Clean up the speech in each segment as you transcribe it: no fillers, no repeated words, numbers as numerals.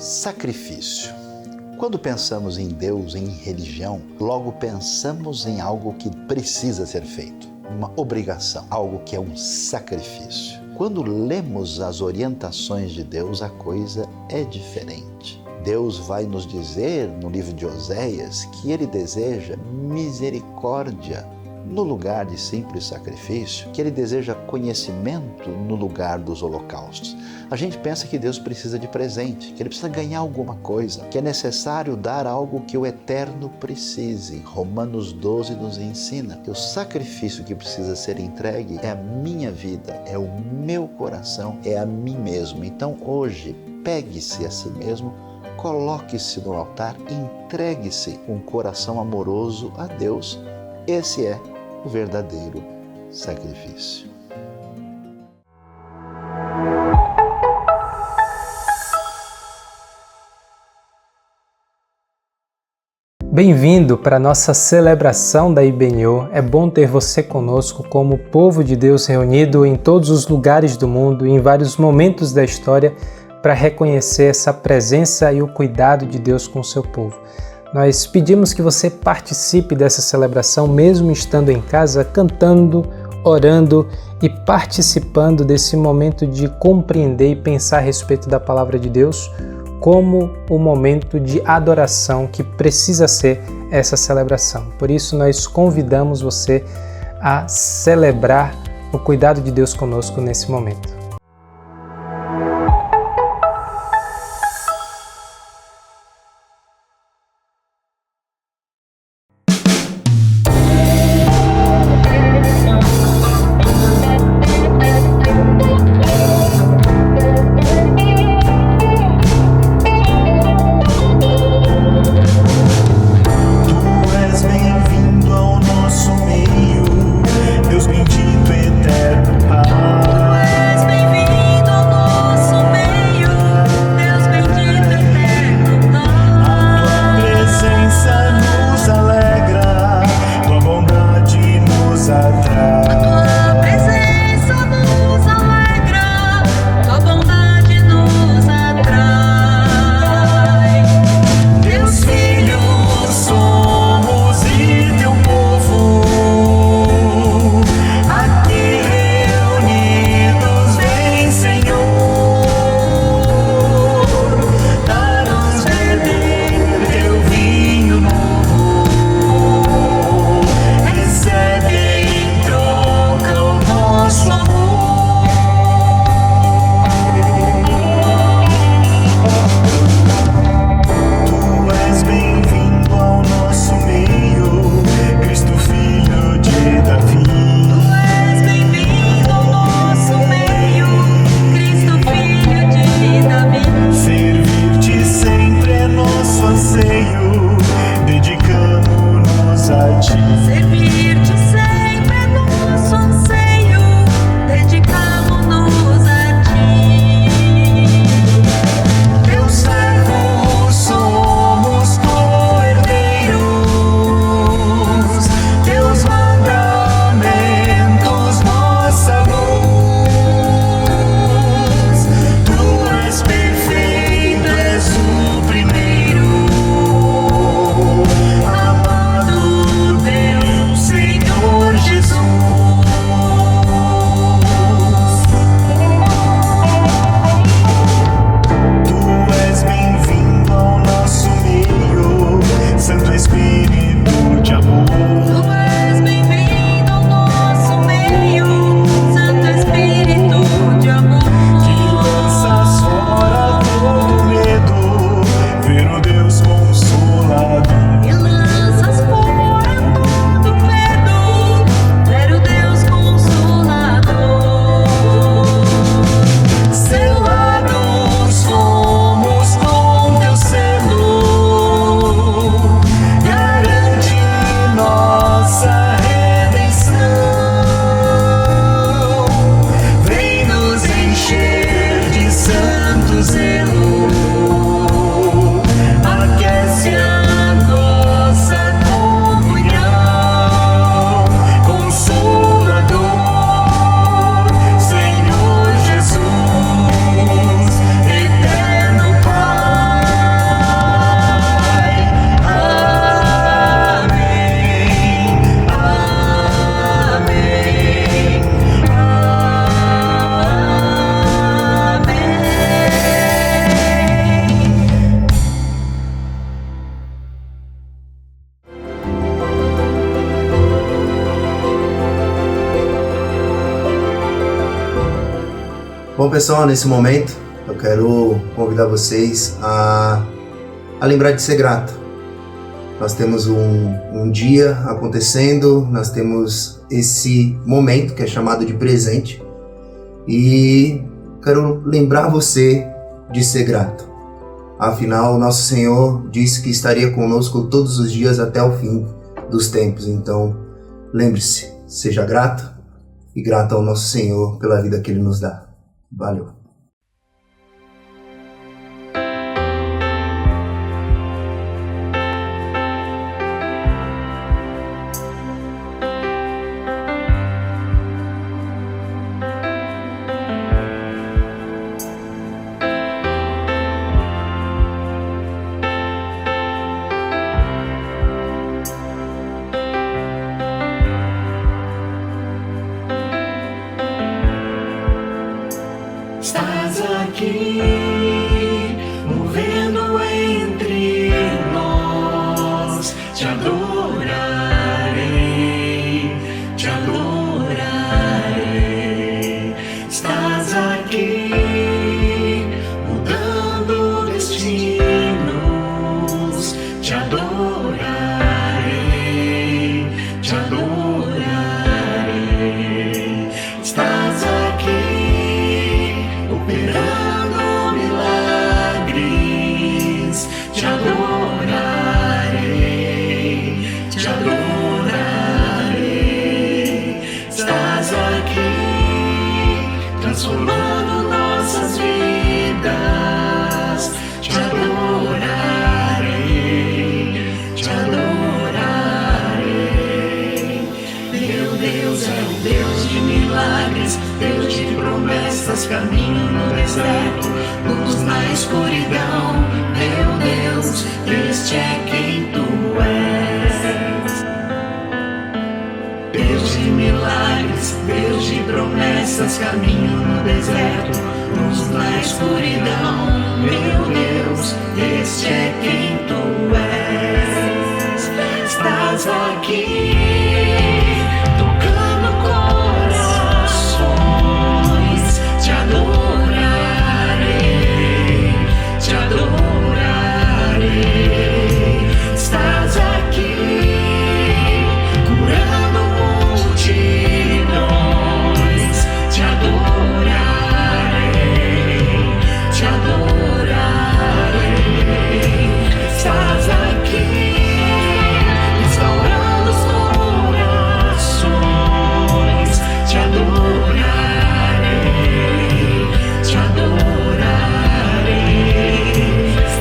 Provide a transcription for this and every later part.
Sacrifício. Quando pensamos em Deus, em religião, logo pensamos em algo que precisa ser feito, uma obrigação, algo que é um sacrifício. Quando lemos as orientações de Deus, a coisa é diferente. Deus vai nos dizer no livro de Oséias que Ele deseja misericórdia no lugar de simples sacrifício, que Ele deseja conhecimento no lugar dos holocaustos. A gente pensa que Deus precisa de presente, que Ele precisa ganhar alguma coisa, que é necessário dar algo que o eterno precise. Romanos 12 nos ensina que o sacrifício que precisa ser entregue é a minha vida, é o meu coração, é a mim mesmo. Então hoje, pegue-se a si mesmo, coloque-se no altar, entregue-se com um coração amoroso a Deus. Esse é o verdadeiro sacrifício. Bem-vindo para a nossa celebração da IBNU. É bom ter você conosco como povo de Deus reunido em todos os lugares do mundo e em vários momentos da história para reconhecer essa presença e o cuidado de Deus com o seu povo. Nós pedimos que você participe dessa celebração, mesmo estando em casa, cantando, orando e participando desse momento de compreender e pensar a respeito da palavra de Deus, como o momento de adoração que precisa ser essa celebração. Por isso, nós convidamos você a celebrar o cuidado de Deus conosco nesse momento. Deus bendito, eterno Pai. Bom, pessoal, nesse momento eu quero convidar vocês a lembrar de ser grato. Nós temos um dia acontecendo, nós temos esse momento que é chamado de presente e quero lembrar você de ser grato. Afinal, nosso Senhor disse que estaria conosco todos os dias até o fim dos tempos. Então, lembre-se, seja grato e grato ao nosso Senhor pela vida que Ele nos dá. Valeu! Estás aqui, movendo entre nós. Te adorarei, te adorarei. Estás aqui, mudando destinos. Te adorarei, te adorarei. Estás aqui, operando milagres, te adorarei, te adorarei. Estás aqui, transformando nossas vidas, te adorarei, te adorarei. Meu Deus é o Deus de milagres, Deus de promessas, caminho no deserto, luz na escuridão. Meu Deus, este é quem tu és. Deus de milagres, Deus de promessas, caminho no deserto, luz na escuridão. Meu Deus, este é quem tu és. Estás aqui, tocando corações. Te adorarei, te adorarei. Estás aqui, curando multidões. Te adorarei, te adorarei. Estás aqui, restaurando os corações. Te adorarei, te adorarei.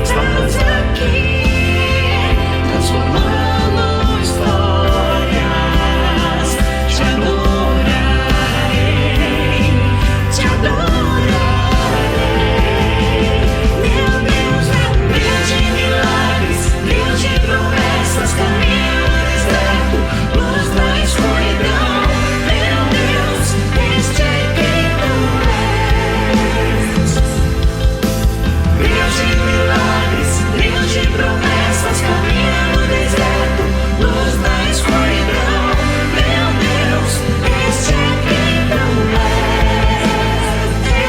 Estás aqui, transformando histórias. Te adorarei, te adorarei. Meu Deus é um Deus de milagres, Deus de promessas, caminho no deserto, luz na escuridão. Meu Deus, este é quem tu és. Deus de milagres, Deus de promessas, caminho no deserto, luz na escuridão. Meu Deus, este é quem tu és.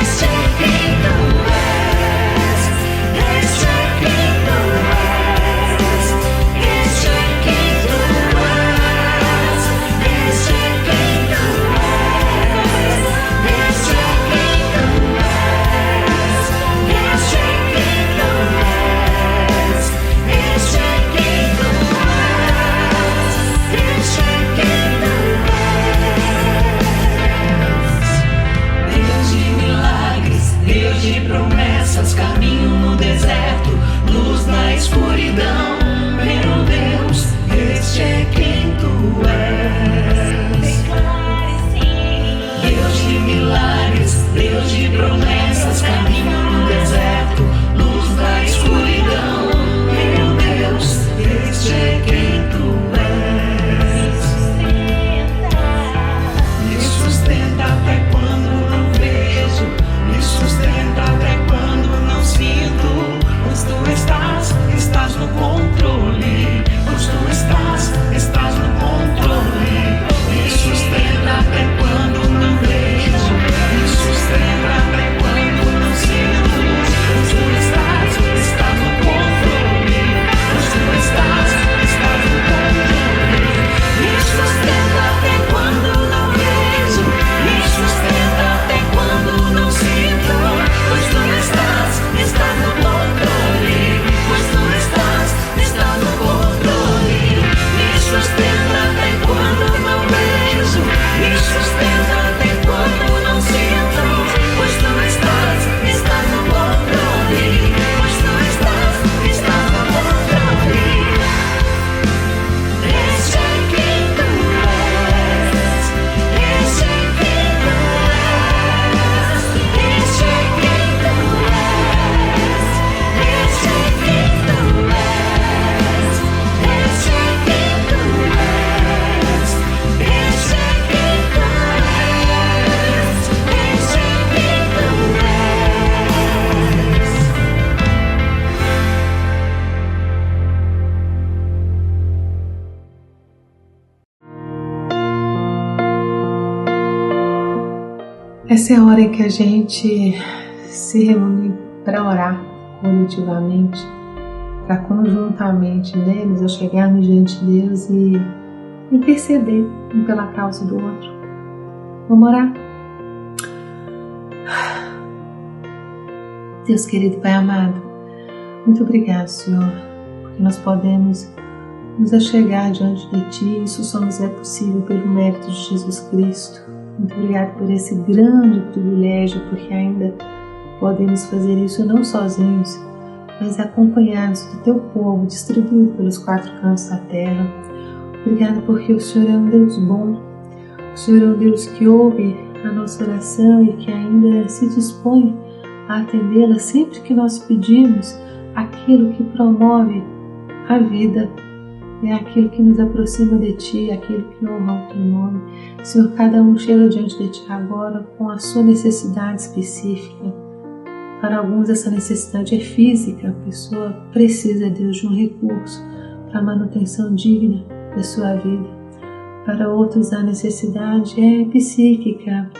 Este é quem tu és. Este é quem tu és. Este é quem tu és. Este é quem tu és. Este é quem tu és. Este é quem tu és. Este é quem tu és. Este é quem tu és. Deus de milagres, Deus de promessas, caminho no deserto, luz na escuridão. Meu Deus, este é quem tu és. Deus de milagres, Deus de promessas, caminho no deserto, luz na escuridão. Meu Deus, este é quem tu és. Me sustenta até quando não vejo, me sustenta até quando não sinto, pois tu estás no controle. Essa é a hora em que a gente se reúne para orar coletivamente, para conjuntamente, né, nos achegarmos diante de Deus e interceder um pela causa do outro. Vamos orar? Deus querido Pai amado, muito obrigado, Senhor, porque nós podemos nos achegar diante de Ti. Isso só nos é possível pelo mérito de Jesus Cristo. Muito obrigado por esse grande privilégio, porque ainda podemos fazer isso não sozinhos, mas acompanhados do Teu povo, distribuído pelos 4 cantos da terra. Obrigado porque o Senhor é um Deus bom, o Senhor é um Deus que ouve a nossa oração e que ainda se dispõe a atendê-la sempre que nós pedimos aquilo que promove a vida, é aquilo que nos aproxima de Ti, aquilo que honra o Teu nome. Senhor, cada um chega diante de Ti agora com a sua necessidade específica. Para alguns essa necessidade é física, a pessoa precisa, Deus, de um recurso para a manutenção digna da sua vida. Para outros a necessidade é psíquica,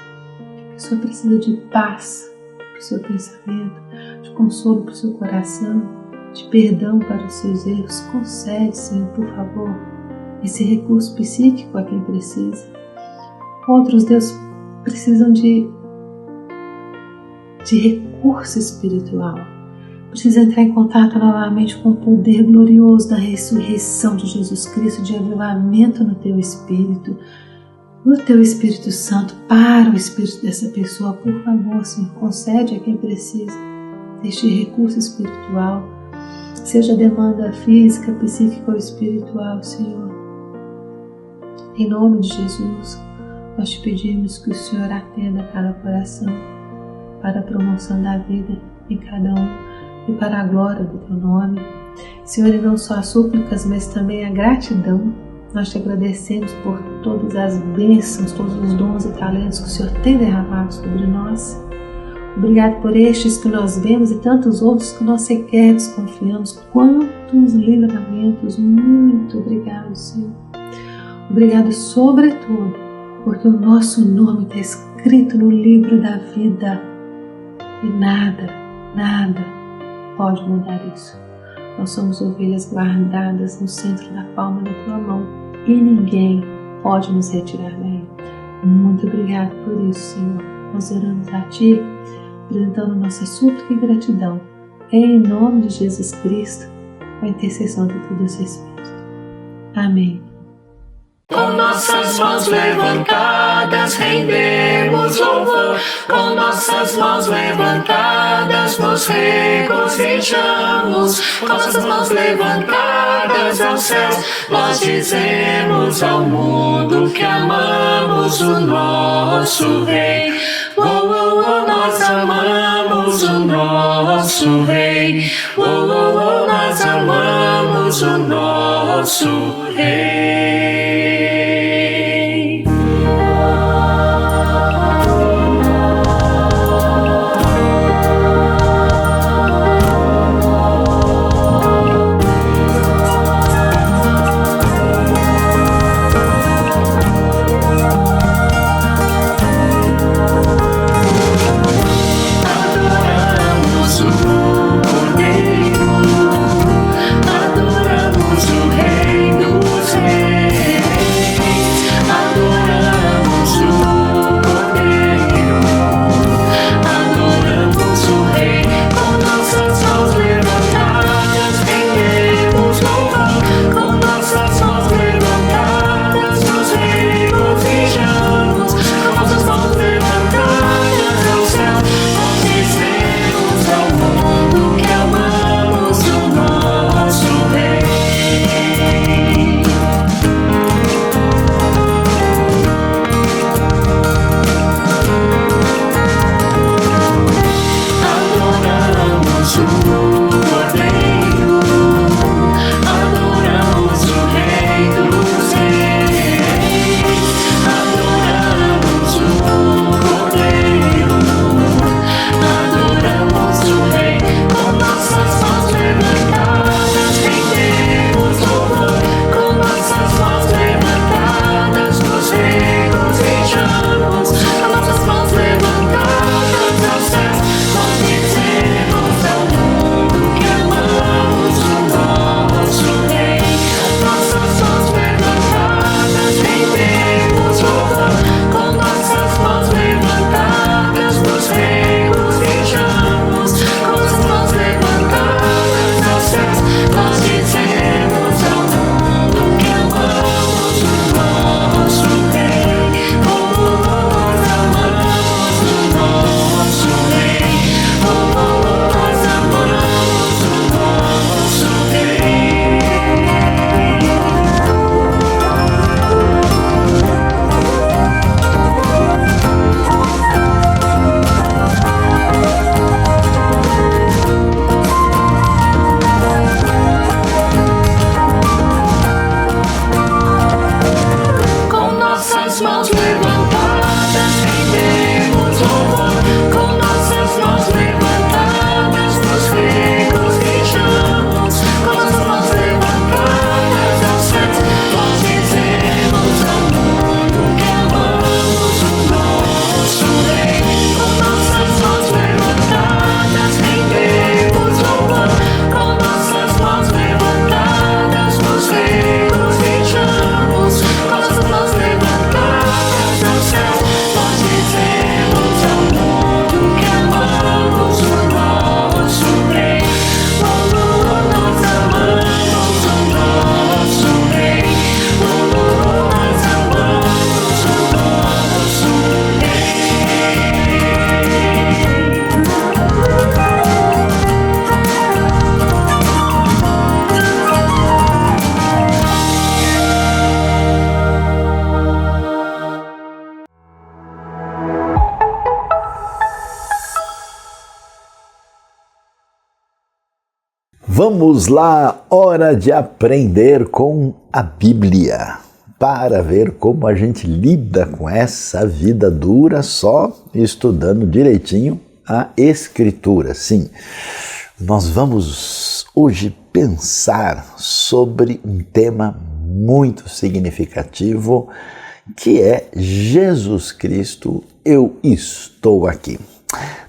a pessoa precisa de paz para o seu pensamento, de consolo para o seu coração, de perdão para os seus erros. Concede, Senhor, por favor, esse recurso psíquico a quem precisa. Outros, Deus, precisam de recurso espiritual. Precisa entrar em contato novamente com o poder glorioso da ressurreição de Jesus Cristo, de avivamento no Teu Espírito, no Teu Espírito Santo, para o Espírito dessa pessoa. Por favor, Senhor, concede a quem precisa deste recurso espiritual, seja demanda física, psíquica ou espiritual, Senhor. Em nome de Jesus, nós te pedimos que o Senhor atenda a cada coração para a promoção da vida em cada um e para a glória do Teu nome. Senhor, e não só as súplicas, mas também a gratidão. Nós te agradecemos por todas as bênçãos, todos os dons e talentos que o Senhor tem derramado sobre nós. Obrigado por estes que nós vemos e tantos outros que nós sequer desconfiamos. Quantos livramentos! Muito obrigado, Senhor. Obrigado sobretudo porque o nosso nome está escrito no livro da vida e nada pode mudar isso. Nós somos ovelhas guardadas no centro da palma da Tua mão e ninguém pode nos retirar daí. Muito obrigado por isso, Senhor. Nós oramos a Ti, apresentando nossa súplica e gratidão, em nome de Jesus Cristo, com a intercessão do Teu Deus Espírito. Amém. Com nossas mãos levantadas rendemos louvor, com nossas mãos levantadas nos regozijamos, com nossas mãos levantadas aos céus, nós dizemos ao mundo que amamos o nosso Rei. Oh, oh, oh, nós amamos o nosso Rei. Oh, oh, oh, nós amamos o nosso Rei. Adoramos o Rei dos Reis. Vamos lá, hora de aprender com a Bíblia, para ver como a gente lida com essa vida dura só estudando direitinho a Escritura. Sim, nós vamos hoje pensar sobre um tema muito significativo, que é Jesus Cristo, eu estou aqui.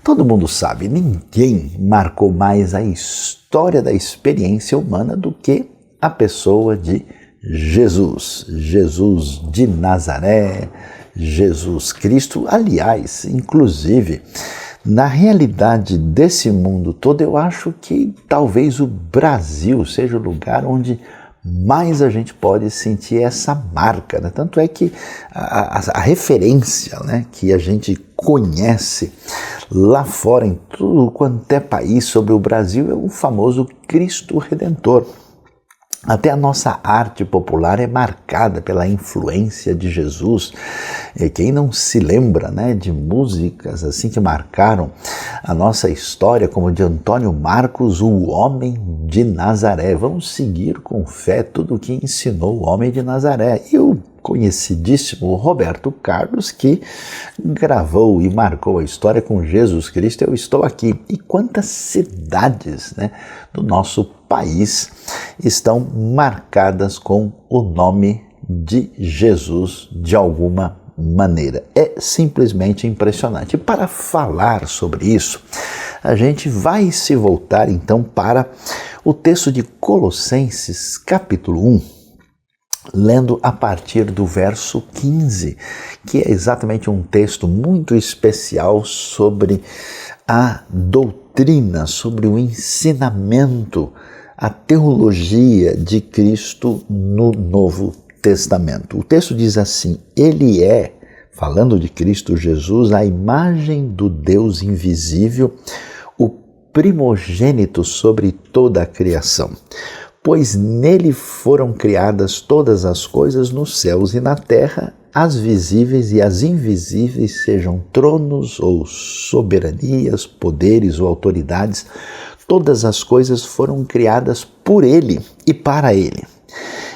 Todo mundo sabe, ninguém marcou mais a história da experiência humana do que a pessoa de Jesus. Jesus de Nazaré, Jesus Cristo. Aliás, inclusive, na realidade desse mundo todo, eu acho que talvez o Brasil seja o lugar onde mais a gente pode sentir essa marca, né? Tanto é que a referência, né, que a gente conhece lá fora, em tudo quanto é país sobre o Brasil, é o famoso Cristo Redentor. Até a nossa arte popular é marcada pela influência de Jesus. E quem não se lembra, né, de músicas assim que marcaram a nossa história, como de Antônio Marcos, o homem de Nazaré. Vamos seguir com fé tudo o que ensinou o homem de Nazaré. E o conhecidíssimo Roberto Carlos, que gravou e marcou a história com Jesus Cristo, eu estou aqui. E quantas cidades, né, do nosso país estão marcadas com o nome de Jesus de alguma maneira. É simplesmente impressionante. E para falar sobre isso, a gente vai se voltar então para o texto de Colossenses, capítulo 1, lendo a partir do verso 15, que é exatamente um texto muito especial sobre a doutrina, sobre o ensinamento, a teologia de Cristo no Novo Testamento. O texto diz assim: ele é, falando de Cristo Jesus, a imagem do Deus invisível, o primogênito sobre toda a criação. Pois nele foram criadas todas as coisas nos céus e na terra, as visíveis e as invisíveis, sejam tronos ou soberanias, poderes ou autoridades, todas as coisas foram criadas por ele e para ele.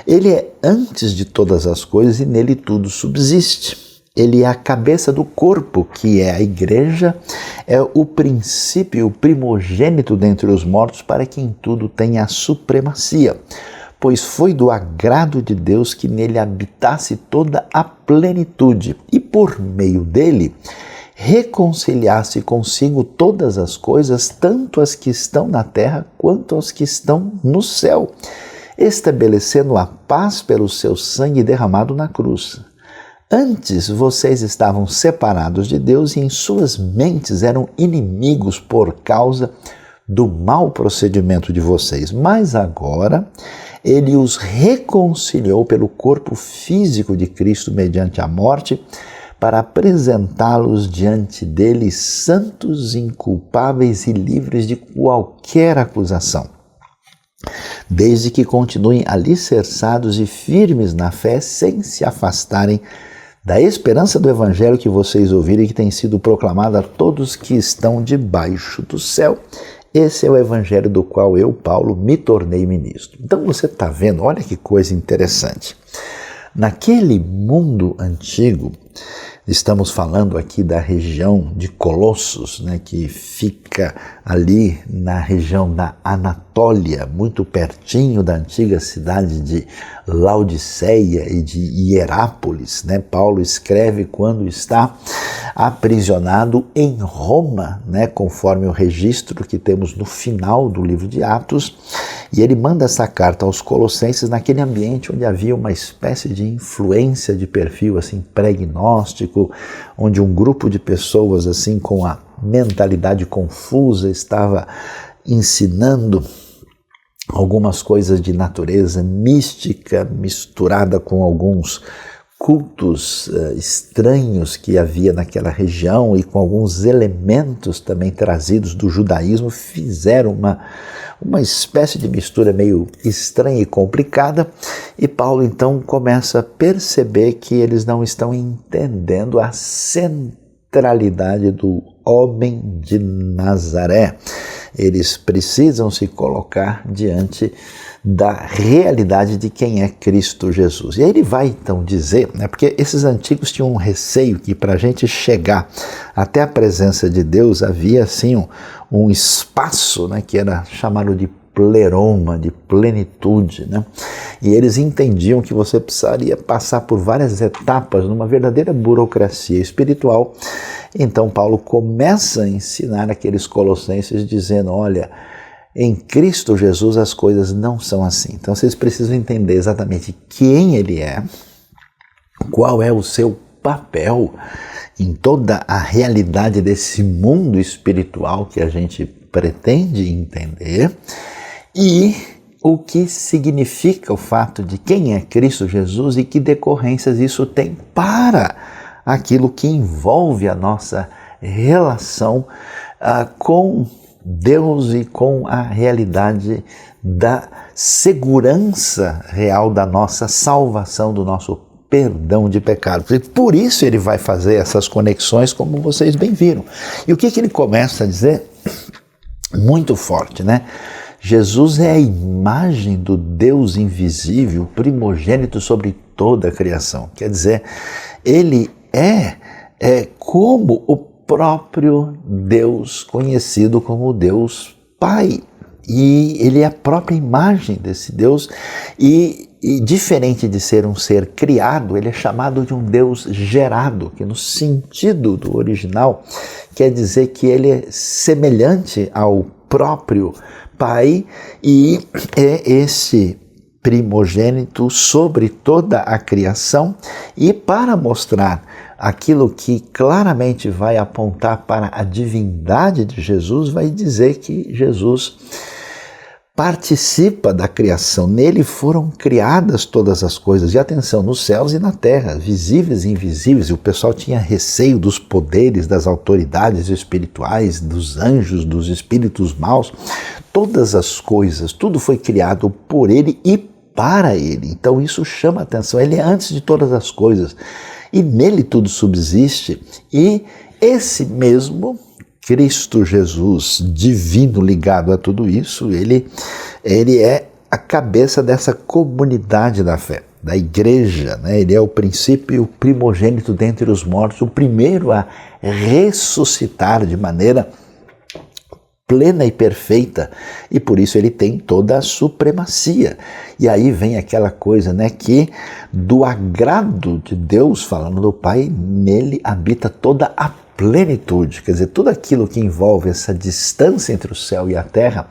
Ele é antes de todas as coisas e nele tudo subsiste. Ele é a cabeça do corpo, que é a igreja, é o princípio, o primogênito dentre os mortos, para que em tudo tenha a supremacia. Pois foi do agrado de Deus que nele habitasse toda a plenitude, e por meio dele reconciliasse consigo todas as coisas, tanto as que estão na terra quanto as que estão no céu, estabelecendo a paz pelo seu sangue derramado na cruz. Antes vocês estavam separados de Deus e em suas mentes eram inimigos por causa do mau procedimento de vocês. Mas agora ele os reconciliou pelo corpo físico de Cristo mediante a morte, para apresentá-los diante dele santos, inculpáveis e livres de qualquer acusação, desde que continuem alicerçados e firmes na fé, sem se afastarem da esperança do Evangelho que vocês ouviram e que tem sido proclamado a todos que estão debaixo do céu. Esse é o Evangelho do qual eu, Paulo, me tornei ministro. Então você está vendo, olha que coisa interessante. Naquele mundo antigo, estamos falando aqui da região de Colossos, né, que fica ali na região da Anatólia, muito pertinho da antiga cidade de Laodiceia e de Hierápolis, né? Paulo escreve quando está aprisionado em Roma, né, conforme o registro que temos no final do livro de Atos, e ele manda essa carta aos Colossenses naquele ambiente onde havia uma espécie de influência de perfil assim pré-gnóstico, onde um grupo de pessoas assim com a mentalidade confusa estava ensinando algumas coisas de natureza mística misturada com alguns cultos estranhos que havia naquela região e com alguns elementos também trazidos do judaísmo, fizeram uma espécie de mistura meio estranha e complicada, e Paulo então começa a perceber que eles não estão entendendo a centralidade do homem de Nazaré. eles precisam se colocar diante da realidade de quem é Cristo Jesus. E aí ele vai então dizer, né, porque esses antigos tinham um receio que para a gente chegar até a presença de Deus havia assim um espaço, né, que era chamado de pleroma, de plenitude, né? E eles entendiam que você precisaria passar por várias etapas numa verdadeira burocracia espiritual. Então Paulo começa a ensinar aqueles colossenses dizendo, olha, em Cristo Jesus as coisas não são assim. Então vocês precisam entender exatamente quem ele é, qual é o seu papel em toda a realidade desse mundo espiritual que a gente pretende entender, e o que significa o fato de quem é Cristo Jesus e que decorrências isso tem para aquilo que envolve a nossa relação com Deus e com a realidade da segurança real da nossa salvação, do nosso perdão de pecados. E por isso ele vai fazer essas conexões, como vocês bem viram. E o que ele começa a dizer? Muito forte, né? Jesus é a imagem do Deus invisível, primogênito sobre toda a criação. Quer dizer, ele é como o próprio Deus, conhecido como Deus Pai. E ele é a própria imagem desse Deus e diferente de ser um ser criado, ele é chamado de um Deus gerado, que no sentido do original quer dizer que ele é semelhante ao próprio Pai e é esse primogênito sobre toda a criação. E para mostrar aquilo que claramente vai apontar para a divindade de Jesus, vai dizer que Jesus participa da criação. Nele foram criadas todas as coisas, e atenção, nos céus e na terra, visíveis e invisíveis. E o pessoal tinha receio dos poderes, das autoridades espirituais, dos anjos, dos espíritos maus. Todas as coisas, tudo foi criado por ele e para ele. Então isso chama atenção. Ele é antes de todas as coisas e nele tudo subsiste. E esse mesmo Cristo Jesus, divino ligado a tudo isso, ele é a cabeça dessa comunidade da fé, da igreja, né? Ele é o princípio, o primogênito dentre os mortos, o primeiro a ressuscitar de maneira plena e perfeita, e por isso ele tem toda a supremacia. E aí vem aquela coisa, né, que do agrado de Deus, falando do Pai, nele habita toda a plenitude, quer dizer, tudo aquilo que envolve essa distância entre o céu e a terra,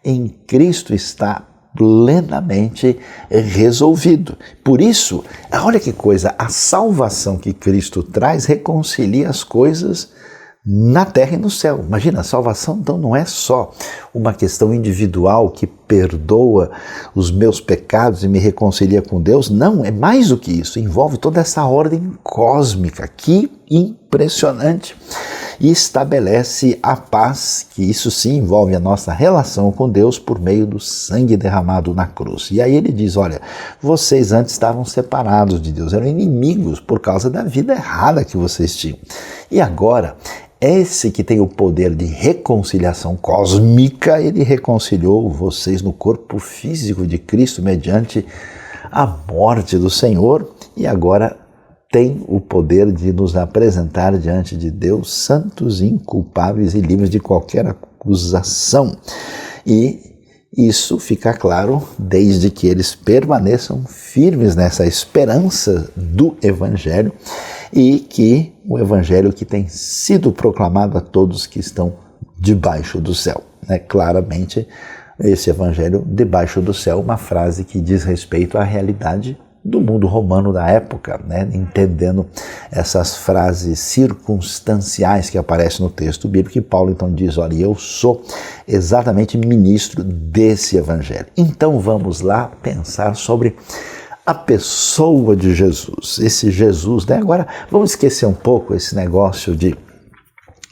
em Cristo está plenamente resolvido. Por isso, olha que coisa, a salvação que Cristo traz reconcilia as coisas na terra e no céu. Imagina, a salvação então não é só uma questão individual que perdoa os meus pecados e me reconcilia com Deus. Não, é mais do que isso, envolve toda essa ordem cósmica, que impressionante, e estabelece a paz, que isso sim envolve a nossa relação com Deus por meio do sangue derramado na cruz. E aí ele diz, olha, vocês antes estavam separados de Deus, eram inimigos por causa da vida errada que vocês tinham. E agora, esse que tem o poder de reconciliação cósmica, ele reconciliou vocês no corpo físico de Cristo mediante a morte do Senhor, e agora tem o poder de nos apresentar diante de Deus santos, inculpáveis e livres de qualquer acusação. E isso fica claro desde que eles permaneçam firmes nessa esperança do Evangelho, e que o Evangelho que tem sido proclamado a todos que estão debaixo do céu. Claramente, esse Evangelho debaixo do céu, uma frase que diz respeito à realidade do mundo romano da época, entendendo essas frases circunstanciais que aparecem no texto bíblico, e Paulo então diz, olha, eu sou exatamente ministro desse Evangelho. Então vamos lá pensar sobre a pessoa de Jesus, esse Jesus, Agora vamos esquecer um pouco esse negócio de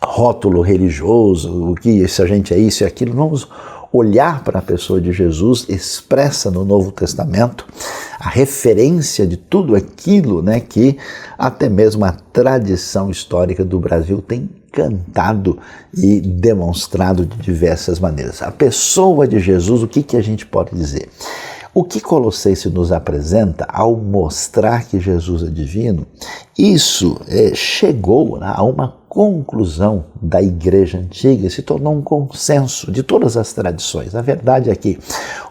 rótulo religioso, o que se a gente é isso e aquilo, vamos olhar para a pessoa de Jesus expressa no Novo Testamento, a referência de tudo aquilo que até mesmo a tradição histórica do Brasil tem cantado e demonstrado de diversas maneiras. A pessoa de Jesus, o que a gente pode dizer? O que Colossenses nos apresenta ao mostrar que Jesus é divino, isso chegou a uma conclusão da igreja antiga e se tornou um consenso de todas as tradições. A verdade é que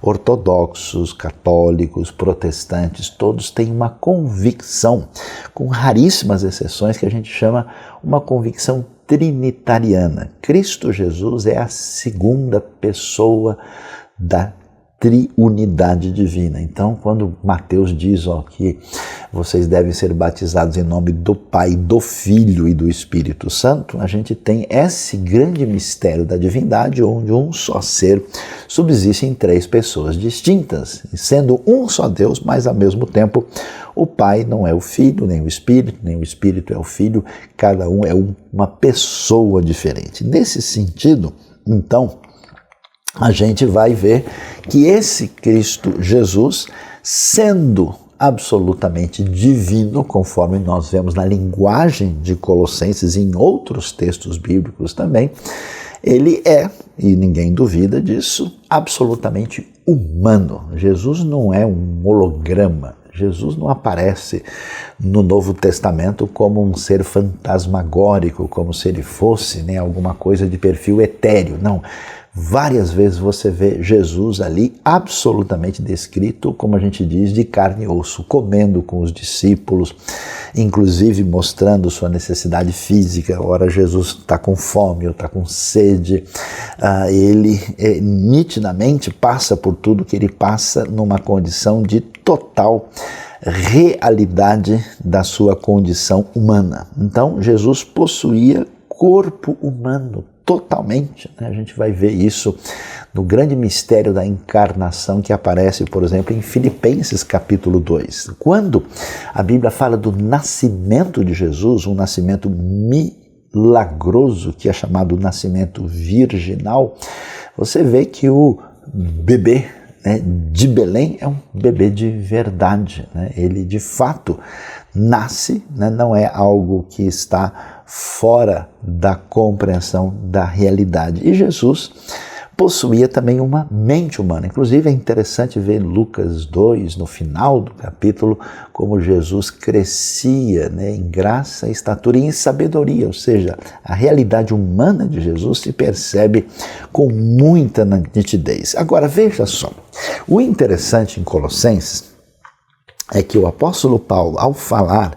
ortodoxos, católicos, protestantes, todos têm uma convicção, com raríssimas exceções, que a gente chama uma convicção trinitariana. Cristo Jesus é a segunda pessoa da triunidade divina. Então, quando Mateus diz que vocês devem ser batizados em nome do Pai, do Filho e do Espírito Santo, a gente tem esse grande mistério da divindade, onde um só ser subsiste em três pessoas distintas, sendo um só Deus, mas ao mesmo tempo o Pai não é o Filho, nem o Espírito é o Filho, cada um é uma pessoa diferente. Nesse sentido, então, a gente vai ver que esse Cristo Jesus, sendo absolutamente divino, conforme nós vemos na linguagem de Colossenses e em outros textos bíblicos também, ele é, e ninguém duvida disso, absolutamente humano. Jesus não é um holograma. Jesus não aparece no Novo Testamento como um ser fantasmagórico, como se ele fosse alguma coisa de perfil etéreo. Não. Várias vezes você vê Jesus ali absolutamente descrito, como a gente diz, de carne e osso, comendo com os discípulos, inclusive mostrando sua necessidade física. Ora, Jesus está com fome ou está com sede. Ele nitidamente passa por tudo que ele passa numa condição de total realidade da sua condição humana. Então, Jesus possuía corpo humano totalmente. A gente vai ver isso no grande mistério da encarnação que aparece, por exemplo, em Filipenses capítulo 2. Quando a Bíblia fala do nascimento de Jesus, um nascimento milagroso, que é chamado nascimento virginal, você vê que o bebê de Belém é um bebê de verdade. Ele de fato nasce, não é algo que está fora da compreensão da realidade. E Jesus possuía também uma mente humana. Inclusive é interessante ver em Lucas 2, no final do capítulo, como Jesus crescia em graça, estatura e em sabedoria, ou seja, a realidade humana de Jesus se percebe com muita nitidez. Agora veja só, o interessante em Colossenses é que o apóstolo Paulo, ao falar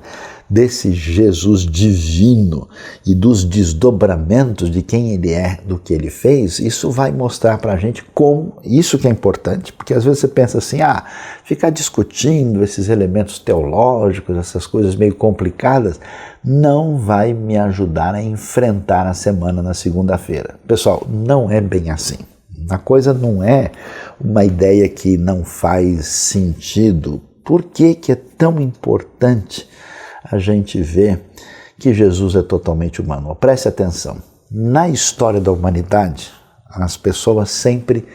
desse Jesus divino e dos desdobramentos de quem ele é, do que ele fez, isso vai mostrar para a gente como, isso que é importante, porque às vezes você pensa assim, ficar discutindo esses elementos teológicos, essas coisas meio complicadas, não vai me ajudar a enfrentar a semana na segunda-feira. Pessoal, não é bem assim. A coisa não é uma ideia que não faz sentido. Por que é tão importante a gente vê que Jesus é totalmente humano? Preste atenção. Na história da humanidade, as pessoas sempre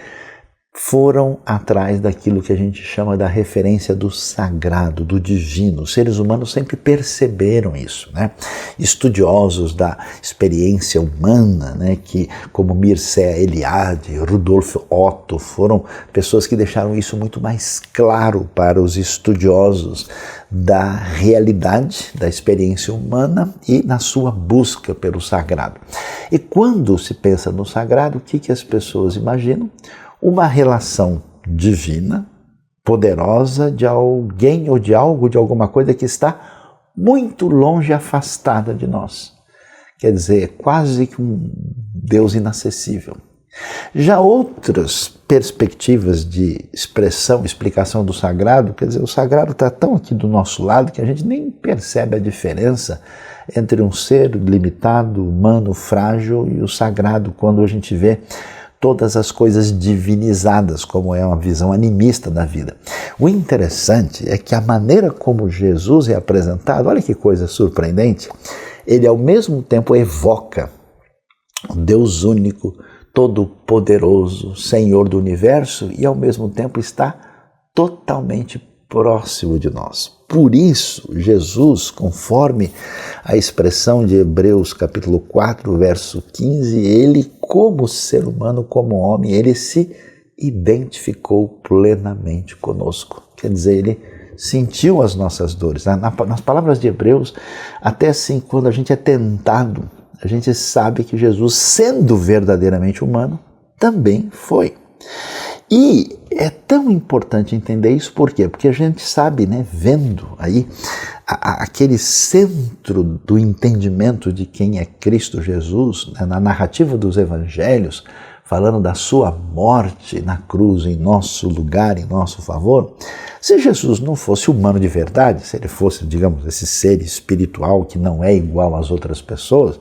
foram atrás daquilo que a gente chama da referência do sagrado, do divino. Os seres humanos sempre perceberam isso, Estudiosos da experiência humana, que como Mircea Eliade, Rudolf Otto, foram pessoas que deixaram isso muito mais claro para os estudiosos da realidade, da experiência humana e na sua busca pelo sagrado. E quando se pensa no sagrado, o que as pessoas imaginam? Uma relação divina, poderosa, de alguém ou de algo, de alguma coisa que está muito longe, afastada de nós. Quer dizer, quase que um Deus inacessível. Já outras perspectivas de explicação do sagrado, quer dizer, o sagrado está tão aqui do nosso lado que a gente nem percebe a diferença entre um ser limitado, humano, frágil e o sagrado, quando a gente vê todas as coisas divinizadas, como é uma visão animista da vida. O interessante é que a maneira como Jesus é apresentado, olha que coisa surpreendente, ele ao mesmo tempo evoca o Deus único, todo-poderoso, Senhor do universo, e ao mesmo tempo está totalmente próximo de nós. Por isso, Jesus, conforme a expressão de Hebreus capítulo 4, verso 15, ele, como ser humano, como homem, ele se identificou plenamente conosco. Quer dizer, ele sentiu as nossas dores. Nas palavras de Hebreus, até assim, quando a gente é tentado, a gente sabe que Jesus, sendo verdadeiramente humano, também foi. E é tão importante entender isso, por quê? Porque a gente sabe, né, vendo aí aquele centro do entendimento de quem é Cristo Jesus, né, na narrativa dos evangelhos, falando da sua morte na cruz em nosso lugar, em nosso favor. Se Jesus não fosse humano de verdade, se ele fosse, digamos, esse ser espiritual que não é igual às outras pessoas,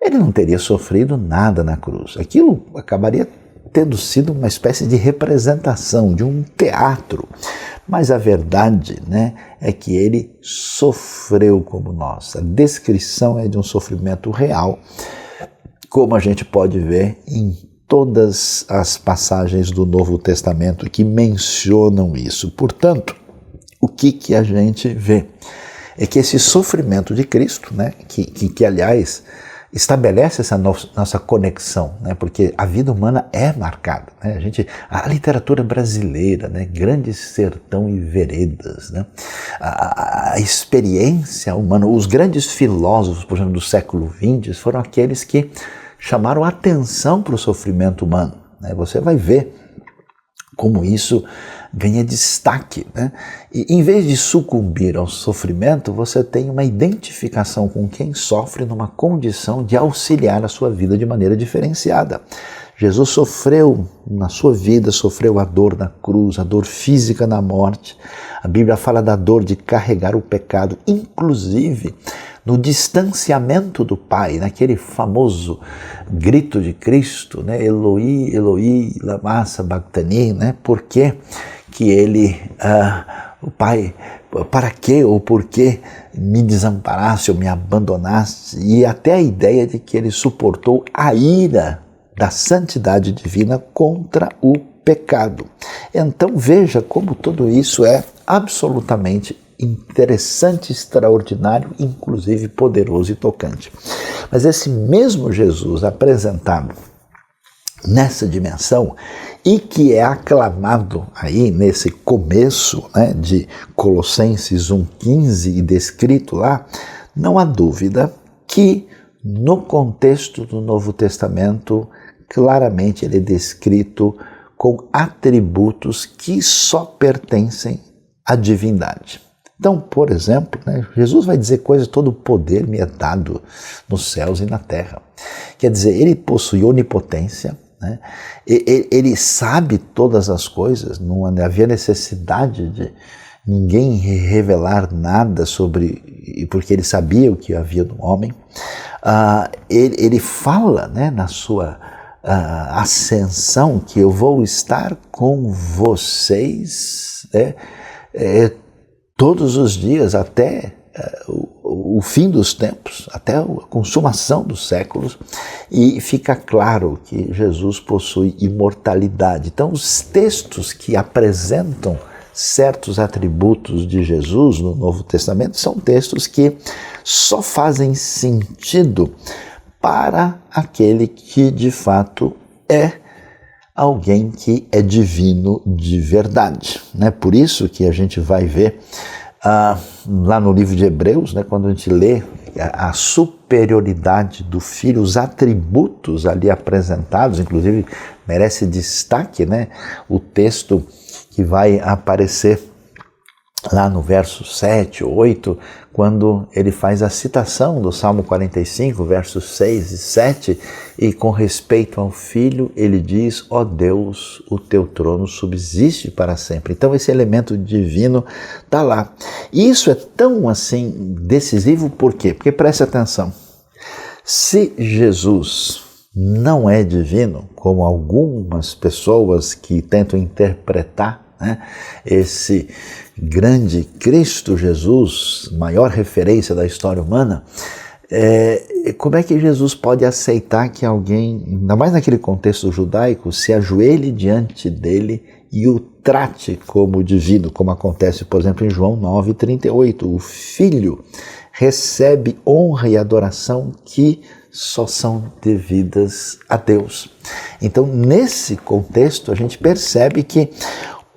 ele não teria sofrido nada na cruz. Aquilo acabaria tendo sido uma espécie de representação, de um teatro. Mas a verdade, né, é que ele sofreu como nós. A descrição é de um sofrimento real, como a gente pode ver em todas as passagens do Novo Testamento que mencionam isso. Portanto, o que a gente vê? É que esse sofrimento de Cristo, né, que aliás, estabelece essa nossa conexão, né? Porque a vida humana é marcada, né? A literatura brasileira, né? Grande Sertão e Veredas, né? A experiência humana, os grandes filósofos, por exemplo, do século XX, foram aqueles que chamaram atenção para o sofrimento humano, né? Você vai ver como isso ganha destaque, né? E em vez de sucumbir ao sofrimento, você tem uma identificação com quem sofre numa condição de auxiliar a sua vida de maneira diferenciada. Jesus sofreu na sua vida, sofreu a dor na cruz, a dor física na morte. A Bíblia fala da dor de carregar o pecado, inclusive no distanciamento do Pai, naquele famoso grito de Cristo, né? Eloi, Eloi, lama sabachthani, né? Por que ele, o Pai, para que ou por que me desamparaste ou me abandonaste? E até a ideia de que ele suportou a ira da santidade divina contra o pecado. Então veja como tudo isso é absolutamente interessante, extraordinário, inclusive poderoso e tocante. Mas esse mesmo Jesus apresentado nessa dimensão e que é aclamado aí nesse começo, né, de Colossenses 1,15 e descrito lá, não há dúvida que no contexto do Novo Testamento, claramente ele é descrito com atributos que só pertencem à divindade. Então, por exemplo, né, Jesus vai dizer coisas, todo o poder me é dado nos céus e na terra. Quer dizer, ele possui onipotência, né? Ele sabe todas as coisas, não havia necessidade de ninguém revelar nada sobre, porque ele sabia o que havia no homem. Ele fala, né, na sua ascensão que eu vou estar com vocês, né, todos os dias até o fim dos tempos, até a consumação dos séculos, e fica claro que Jesus possui imortalidade. Então, os textos que apresentam certos atributos de Jesus no Novo Testamento são textos que só fazem sentido para aquele que de fato é alguém que é divino de verdade, né? Por isso que a gente vai ver lá no livro de Hebreus, né, quando a gente lê a superioridade do Filho, os atributos ali apresentados, inclusive merece destaque, né, o texto que vai aparecer lá no verso 7 ou 8, quando ele faz a citação do Salmo 45, versos 6 e 7, e com respeito ao Filho, ele diz, ó Deus, o teu trono subsiste para sempre. Então esse elemento divino está lá. E isso é tão assim decisivo, por quê? Porque preste atenção, se Jesus não é divino, como algumas pessoas que tentam interpretar, né, esse grande Cristo Jesus, maior referência da história humana, Como é que Jesus pode aceitar que alguém, ainda mais naquele contexto judaico, se ajoelhe diante dele e o trate como divino, como acontece, por exemplo, em João 9,38. O Filho recebe honra e adoração que só são devidas a Deus. Então, nesse contexto, a gente percebe que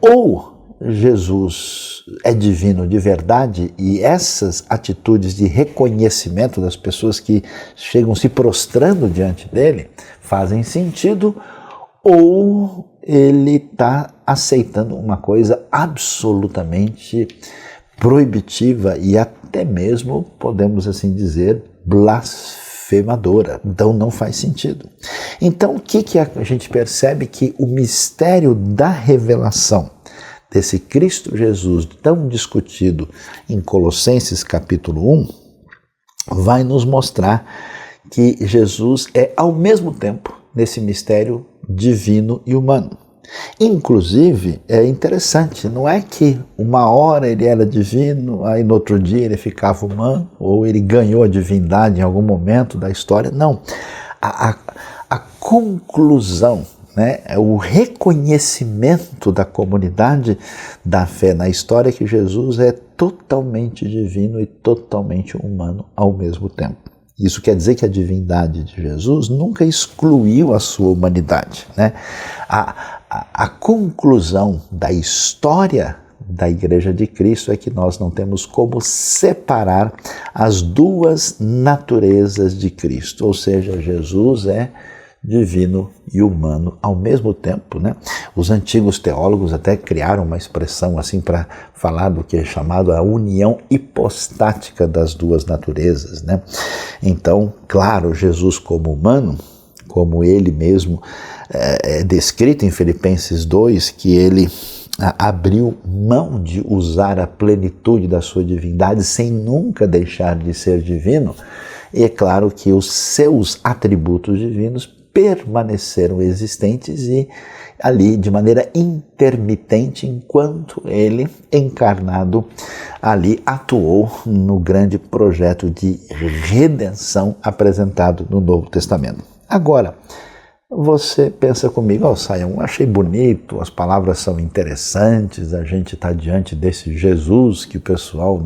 ou Jesus é divino de verdade e essas atitudes de reconhecimento das pessoas que chegam se prostrando diante dele fazem sentido, ou ele está aceitando uma coisa absolutamente proibitiva e até mesmo, podemos assim dizer, blasfemadora. Então não faz sentido. Então o que a gente percebe? Que o mistério da revelação desse Cristo Jesus tão discutido em Colossenses capítulo 1, vai nos mostrar que Jesus é ao mesmo tempo nesse mistério divino e humano. Inclusive, é interessante, não é que uma hora ele era divino, aí no outro dia ele ficava humano, ou ele ganhou a divindade em algum momento da história. Não. A conclusão, o reconhecimento da comunidade da fé na história é que Jesus é totalmente divino e totalmente humano ao mesmo tempo. Isso quer dizer que a divindade de Jesus nunca excluiu a sua humanidade. A conclusão da história da Igreja de Cristo é que nós não temos como separar as duas naturezas de Cristo, ou seja, Jesus é divino e humano ao mesmo tempo. Os antigos teólogos até criaram uma expressão assim para falar do que é chamado a união hipostática das duas naturezas. Então, claro, Jesus como humano, como ele mesmo é descrito em Filipenses 2, que ele abriu mão de usar a plenitude da sua divindade sem nunca deixar de ser divino, e é claro que os seus atributos divinos permaneceram existentes e ali de maneira intermitente enquanto ele, encarnado, ali atuou no grande projeto de redenção apresentado no Novo Testamento. Agora, você pensa comigo, Sayão, achei bonito, as palavras são interessantes, a gente está diante desse Jesus que o pessoal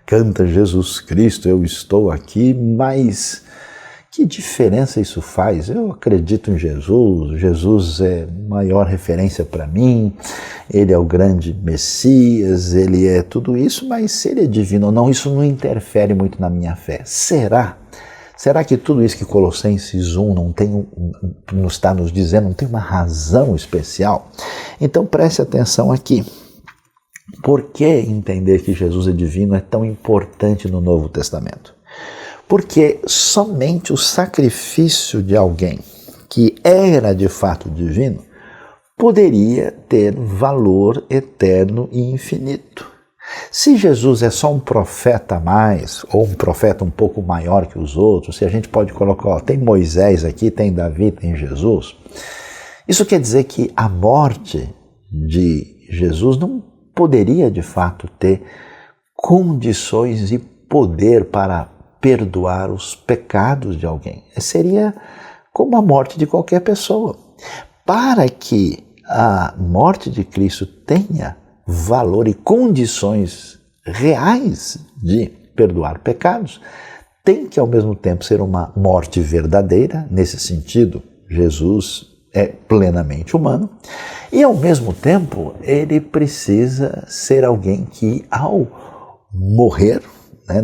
canta Jesus Cristo, eu estou aqui, mas que diferença isso faz? Eu acredito em Jesus, Jesus é a maior referência para mim, ele é o grande Messias, ele é tudo isso, mas se ele é divino ou não, isso não interfere muito na minha fé. Será? Será que tudo isso que Colossenses 1 nos está nos dizendo não tem uma razão especial? Então preste atenção aqui. Por que entender que Jesus é divino é tão importante no Novo Testamento? Porque somente o sacrifício de alguém que era de fato divino poderia ter valor eterno e infinito. Se Jesus é só um profeta a mais, ou um profeta um pouco maior que os outros, se a gente pode colocar, tem Moisés aqui, tem Davi, tem Jesus, isso quer dizer que a morte de Jesus não poderia de fato ter condições e poder para perdoar os pecados de alguém. Seria como a morte de qualquer pessoa. Para que a morte de Cristo tenha valor e condições reais de perdoar pecados, tem que ao mesmo tempo ser uma morte verdadeira. Nesse sentido, Jesus é plenamente humano e ao mesmo tempo ele precisa ser alguém que ao morrer,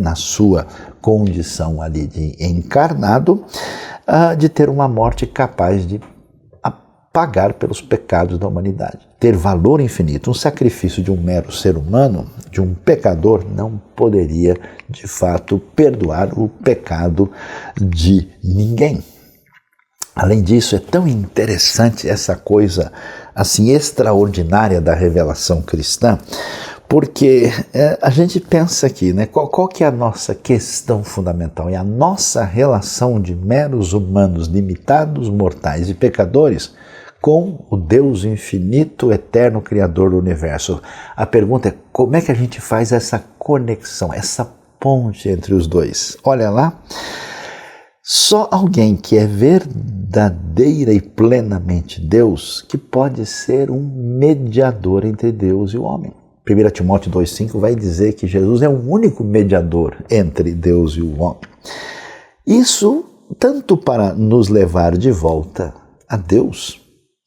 na sua condição ali de encarnado, de ter uma morte capaz de pagar pelos pecados da humanidade, ter valor infinito. Um sacrifício de um mero ser humano, de um pecador, não poderia de fato perdoar o pecado de ninguém. Além disso, é tão interessante essa coisa assim extraordinária da revelação cristã, porque a gente pensa aqui, qual que é a nossa questão fundamental? É a nossa relação de meros humanos limitados, mortais e pecadores com o Deus infinito, eterno, criador do universo. A pergunta é como é que a gente faz essa conexão, essa ponte entre os dois. Olha lá, só alguém que é verdadeira e plenamente Deus que pode ser um mediador entre Deus e o homem. 1 Timóteo 2,5 vai dizer que Jesus é o único mediador entre Deus e o homem. Isso tanto para nos levar de volta a Deus,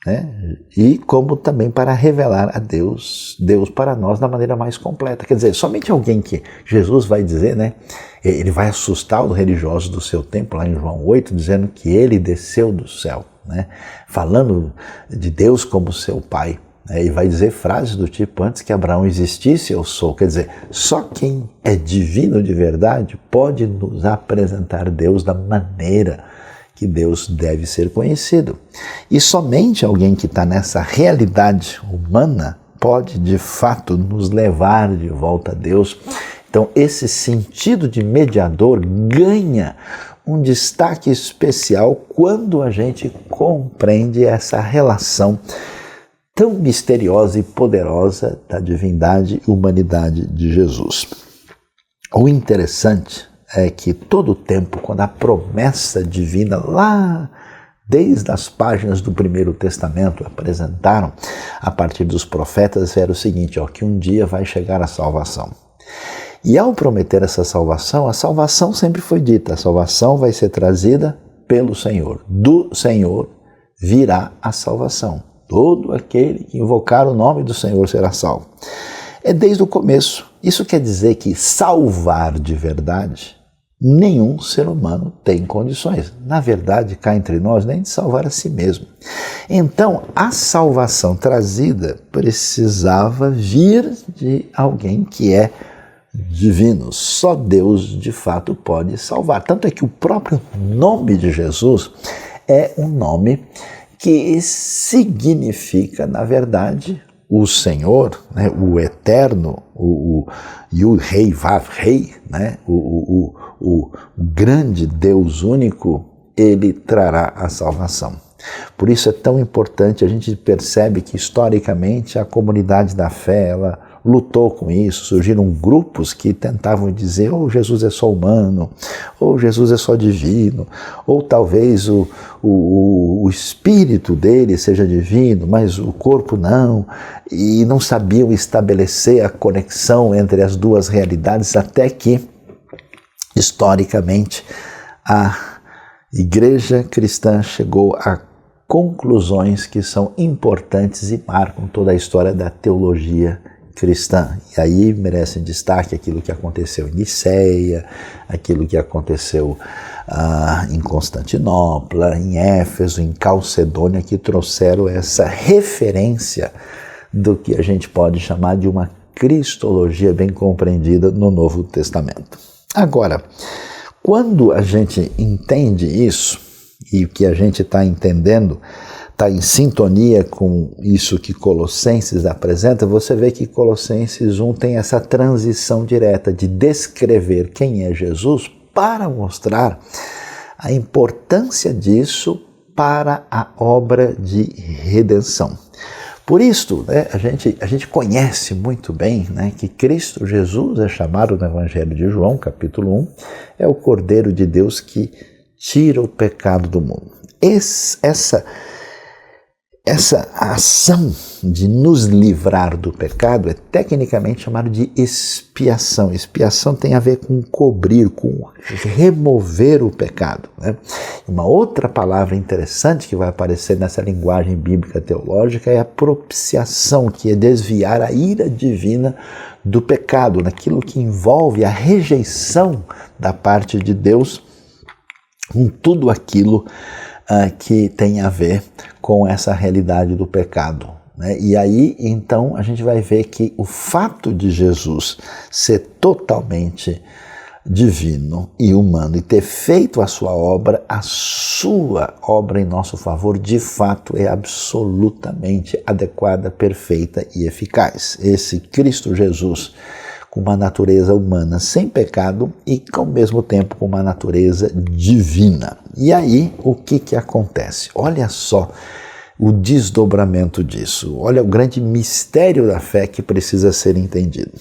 né? E como também para revelar a Deus para nós da maneira mais completa. Quer dizer, somente alguém que Jesus vai dizer, né? Ele vai assustar os religiosos do seu tempo, lá em João 8, dizendo que ele desceu do céu, né? Falando de Deus como seu Pai. E vai dizer frases do tipo, antes que Abraão existisse, eu sou. Quer dizer, só quem é divino de verdade pode nos apresentar Deus da maneira que Deus deve ser conhecido. E somente alguém que está nessa realidade humana pode, de fato, nos levar de volta a Deus. Então, esse sentido de mediador ganha um destaque especial quando a gente compreende essa relação tão misteriosa e poderosa da divindade e humanidade de Jesus. O interessante é que todo o tempo, quando a promessa divina lá desde as páginas do Primeiro Testamento apresentaram a partir dos profetas, era o seguinte, que um dia vai chegar a salvação. E ao prometer essa salvação, a salvação sempre foi dita, a salvação vai ser trazida pelo Senhor. Do Senhor virá a salvação. Todo aquele que invocar o nome do Senhor será salvo. É desde o começo. Isso quer dizer que salvar de verdade, nenhum ser humano tem condições. Na verdade, cá entre nós, nem de salvar a si mesmo. Então, a salvação trazida precisava vir de alguém que é divino. Só Deus, de fato, pode salvar. Tanto é que o próprio nome de Jesus é um nome que significa, na verdade, o Senhor, né, o Eterno, o Yud-Rei, Vav-Rei, né, o grande Deus único, ele trará a salvação. Por isso é tão importante, a gente percebe que historicamente a comunidade da fé, ela lutou com isso, surgiram grupos que tentavam dizer ou Jesus é só humano, ou Jesus é só divino, ou talvez o espírito dele seja divino, mas o corpo não, e não sabiam estabelecer a conexão entre as duas realidades, até que, historicamente, a igreja cristã chegou a conclusões que são importantes e marcam toda a história da teologia cristã. E aí merece destaque aquilo que aconteceu em Niceia, aquilo que aconteceu em Constantinopla, em Éfeso, em Calcedônia, que trouxeram essa referência do que a gente pode chamar de uma cristologia bem compreendida no Novo Testamento. Agora, quando a gente entende isso, e o que a gente está entendendo está em sintonia com isso que Colossenses apresenta, você vê que Colossenses 1 tem essa transição direta de descrever quem é Jesus para mostrar a importância disso para a obra de redenção. Por isso, né, a gente conhece muito bem, né, que Cristo Jesus é chamado no Evangelho de João, capítulo 1, é o Cordeiro de Deus que tira o pecado do mundo. Essa ação de nos livrar do pecado é tecnicamente chamada de expiação. Expiação tem a ver com cobrir, com remover o pecado, né? Uma outra palavra interessante que vai aparecer nessa linguagem bíblica teológica é a propiciação, que é desviar a ira divina do pecado, naquilo que envolve a rejeição da parte de Deus com tudo aquilo que tem a ver com essa realidade do pecado, né? E aí, então, a gente vai ver que o fato de Jesus ser totalmente divino e humano e ter feito a sua obra em nosso favor, de fato é absolutamente adequada, perfeita e eficaz. Esse Cristo Jesus, com uma natureza humana sem pecado e, ao mesmo tempo, com uma natureza divina. E aí, o que acontece? Olha só o desdobramento disso. Olha o grande mistério da fé que precisa ser entendido.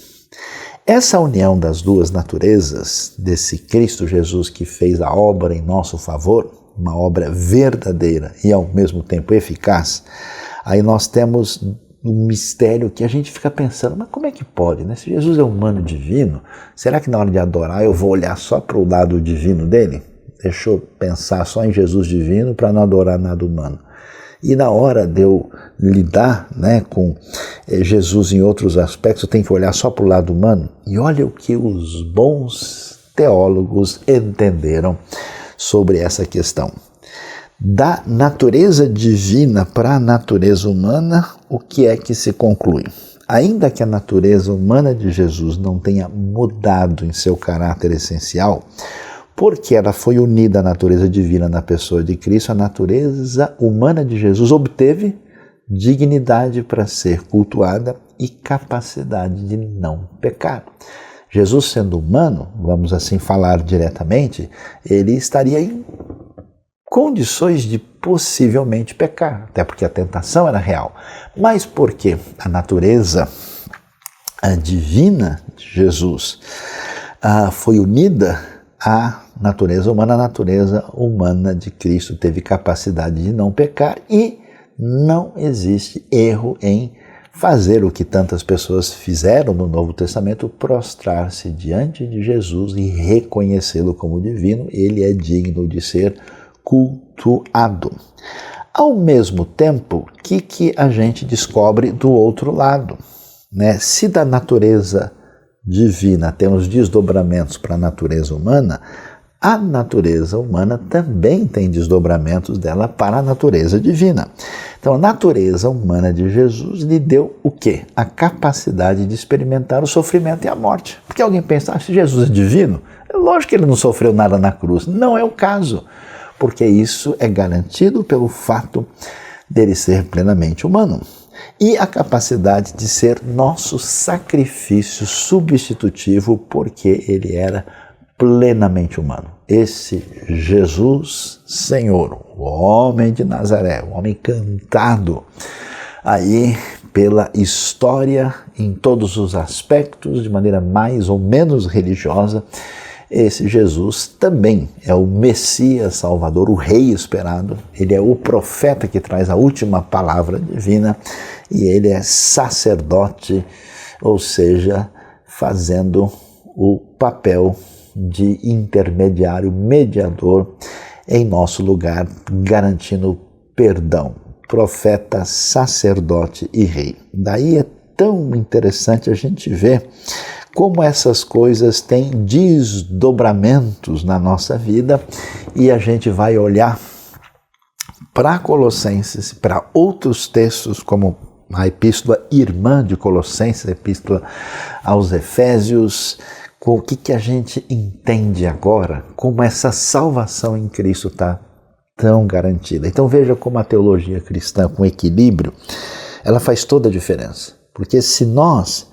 Essa união das duas naturezas, desse Cristo Jesus que fez a obra em nosso favor, uma obra verdadeira e ao mesmo tempo eficaz, aí nós temos um mistério que a gente fica pensando, mas como é que pode, né? Se Jesus é humano divino, será que na hora de adorar eu vou olhar só para o lado divino dele? Deixa eu pensar só em Jesus divino para não adorar nada humano. E na hora de eu lidar, né, com Jesus em outros aspectos, eu tenho que olhar só para o lado humano. E olha o que os bons teólogos entenderam sobre essa questão. Da natureza divina para a natureza humana, o que é que se conclui? Ainda que a natureza humana de Jesus não tenha mudado em seu caráter essencial, porque ela foi unida à natureza divina na pessoa de Cristo, a natureza humana de Jesus obteve dignidade para ser cultuada e capacidade de não pecar. Jesus, sendo humano, vamos assim falar diretamente, ele estaria em condições de possivelmente pecar, até porque a tentação era real. Mas porque a natureza divina de Jesus foi unida à natureza humana, a natureza humana de Cristo teve capacidade de não pecar e não existe erro em fazer o que tantas pessoas fizeram no Novo Testamento, prostrar-se diante de Jesus e reconhecê-lo como divino. Ele é digno de ser cultuado. Ao mesmo tempo, o que a gente descobre do outro lado, né? Se da natureza divina temos desdobramentos para a natureza humana, a natureza humana também tem desdobramentos dela para a natureza divina. Então, a natureza humana de Jesus lhe deu o quê? A capacidade de experimentar o sofrimento e a morte. Porque alguém pensa, se Jesus é divino, é lógico que ele não sofreu nada na cruz. Não é o caso, porque isso é garantido pelo fato dele ser plenamente humano. E a capacidade de ser nosso sacrifício substitutivo, porque ele era plenamente humano. Esse Jesus Senhor, o homem de Nazaré, o homem cantado aí pela história em todos os aspectos, de maneira mais ou menos religiosa, esse Jesus também é o Messias Salvador, o Rei esperado. Ele é o profeta que traz a última palavra divina e ele é sacerdote, ou seja, fazendo o papel de intermediário, mediador em nosso lugar, garantindo perdão. Profeta, sacerdote e rei. Daí é tão interessante a gente ver como essas coisas têm desdobramentos na nossa vida e a gente vai olhar para Colossenses, para outros textos como a epístola irmã de Colossenses, a epístola aos Efésios. O que a gente entende agora, como essa salvação em Cristo está tão garantida. Então veja como a teologia cristã com equilíbrio, ela faz toda a diferença. Porque se nós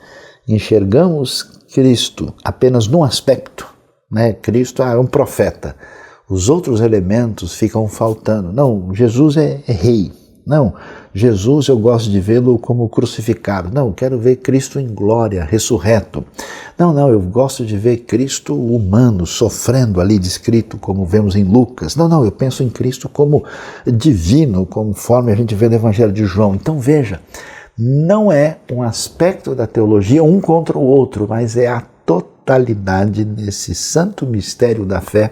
enxergamos Cristo apenas num aspecto, né? Cristo é um profeta, os outros elementos ficam faltando. Não, Jesus é rei. Não, Jesus eu gosto de vê-lo como crucificado. Não, quero ver Cristo em glória, ressurreto. Não, eu gosto de ver Cristo humano, sofrendo ali, descrito como vemos em Lucas. Não, eu penso em Cristo como divino, conforme a gente vê no Evangelho de João. Então veja, não é um aspecto da teologia um contra o outro, mas é a totalidade desse santo mistério da fé,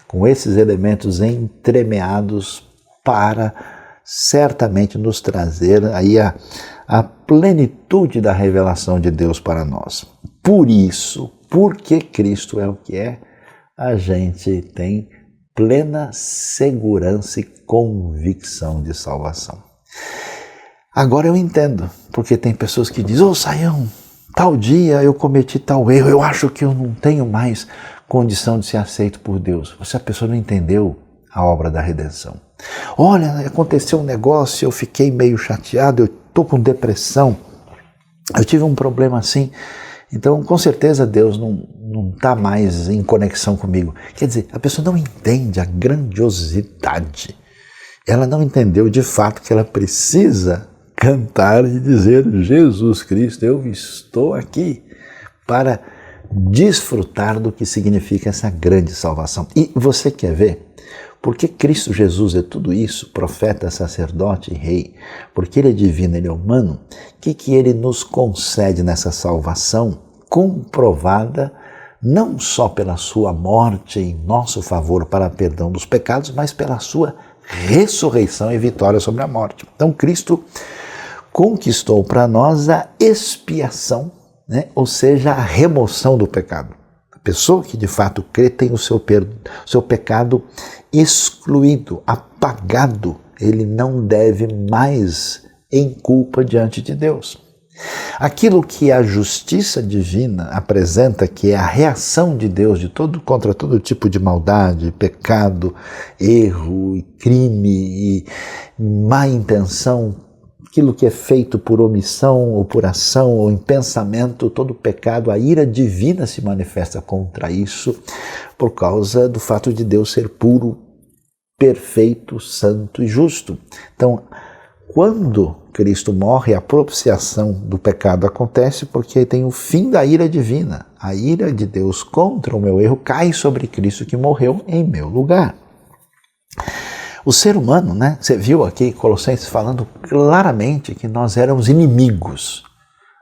com esses elementos entremeados para certamente nos trazer aí a plenitude da revelação de Deus para nós. Por isso, porque Cristo é o que é, a gente tem plena segurança e convicção de salvação. Agora eu entendo, porque tem pessoas que dizem, Saião, tal dia eu cometi tal erro, eu acho que eu não tenho mais condição de ser aceito por Deus. A pessoa não entendeu a obra da redenção. Olha, aconteceu um negócio, eu fiquei meio chateado, eu estou com depressão, eu tive um problema assim, então com certeza Deus não está mais em conexão comigo. Quer dizer, a pessoa não entende a grandiosidade, ela não entendeu de fato que ela precisa cantar e dizer, Jesus Cristo, eu estou aqui para desfrutar do que significa essa grande salvação. E você quer ver? Porque Cristo Jesus é tudo isso, profeta, sacerdote e rei, porque Ele é divino, Ele é humano, o que Ele nos concede nessa salvação comprovada não só pela sua morte em nosso favor para perdão dos pecados, mas pela sua ressurreição e vitória sobre a morte. Então Cristo conquistou para nós a expiação, né? Ou seja, a remoção do pecado. A pessoa que de fato crê tem o seu pecado excluído, apagado. Ele não deve mais em culpa diante de Deus. Aquilo que a justiça divina apresenta, que é a reação de Deus contra todo tipo de maldade, pecado, erro, crime e má intenção, aquilo que é feito por omissão ou por ação ou em pensamento, todo pecado, a ira divina se manifesta contra isso por causa do fato de Deus ser puro, perfeito, santo e justo. Então, quando Cristo morre, a propiciação do pecado acontece porque tem o fim da ira divina. A ira de Deus contra o meu erro cai sobre Cristo que morreu em meu lugar. O ser humano, né? Você viu aqui Colossenses falando claramente que nós éramos inimigos,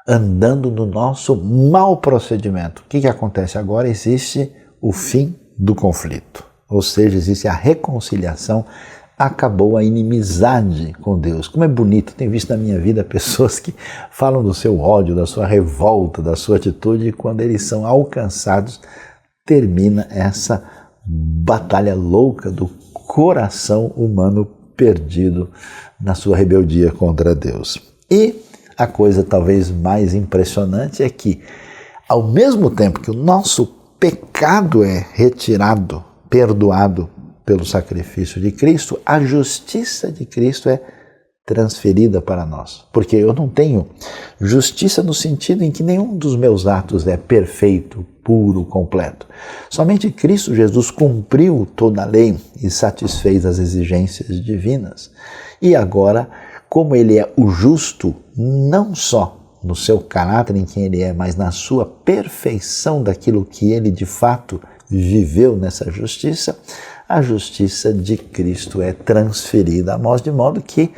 andando no nosso mau procedimento. O que acontece agora? Existe o fim do conflito, ou seja, existe a reconciliação. Acabou a inimizade com Deus. Como é bonito, tenho visto na minha vida pessoas que falam do seu ódio, da sua revolta, da sua atitude, e quando eles são alcançados, termina essa batalha louca do coração humano perdido na sua rebeldia contra Deus. E a coisa talvez mais impressionante é que, ao mesmo tempo que o nosso pecado é retirado, perdoado pelo sacrifício de Cristo, a justiça de Cristo é transferida para nós. Porque eu não tenho justiça no sentido em que nenhum dos meus atos é perfeito, puro, completo. Somente Cristo Jesus cumpriu toda a lei e satisfez as exigências divinas. E agora, como Ele é o justo, não só no seu caráter em quem Ele é, mas na sua perfeição daquilo que Ele de fato viveu nessa justiça, a justiça de Cristo é transferida a nós, de modo que